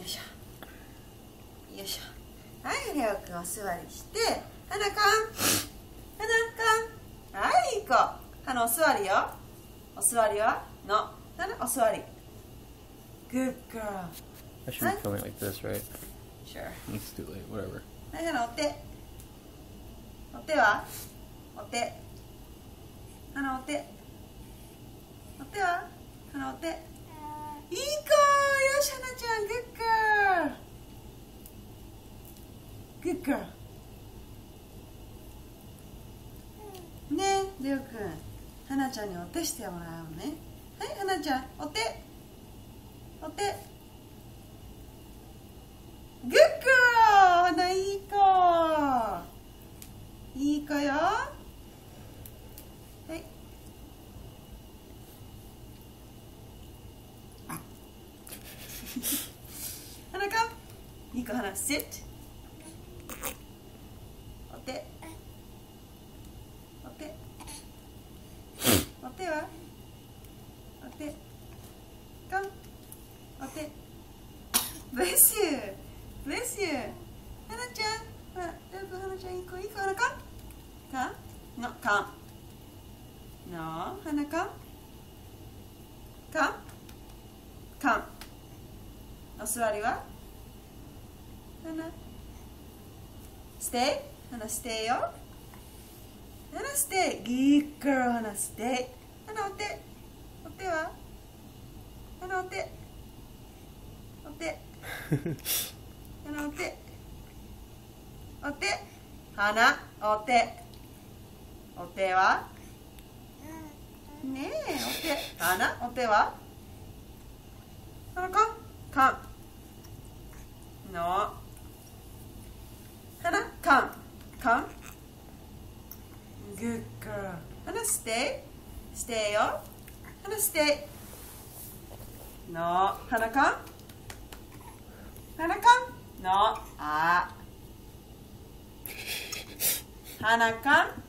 よいしょよいしょ。はい、レオくんお座りして、花かんはい、いい子。花お座りよ。お座りはの花お座り。 Good girl. I should be filming like this, right? Sure. It's too late, whatever. はい、花お手。お手はお手。花お手。お手は花お手。いい子。よし、花ちゃん Good girl. Good girl. ねえ、レオくん、花ちゃんにお手してもらうね。はい、花ちゃん、お手。お手。Good girl. 花いい子。いい子よ。はい。花かん。いい子、花 sit。お手。お手。お手はお手。かん。お手。Bless you. Bless you. 花ちゃん。ほら、レオくん、花ちゃんいい子、いい子、花かん。かんの、かん。の、花かん。かん。かん。お座りは花。Stay. 花 stay よ。花 stay. Good girl. 花 stay. 花お手。お手は花お手。お手。花お手。お手。花お手。お手はねえ、お手。花お手は花かん。かんの花かん。かん Good girl. 花 stay. Stay よ。花 stay の花かん。花かんのあ花かん。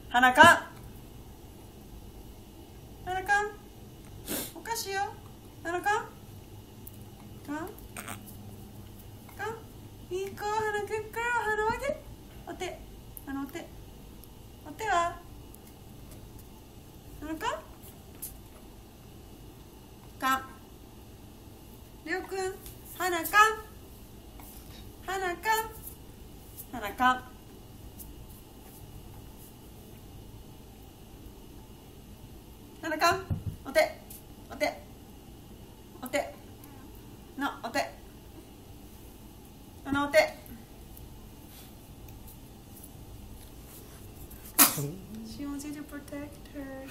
花かん。花かん。お菓子よ。花かん。かん。かん。いい子。花くっから花おいで。お手。花お手。お手は花かん。かん。りょうくん。花かん。花かん。花かん。花かん。お手。お手。お手。の、お手。花お手。She wants you to protect her.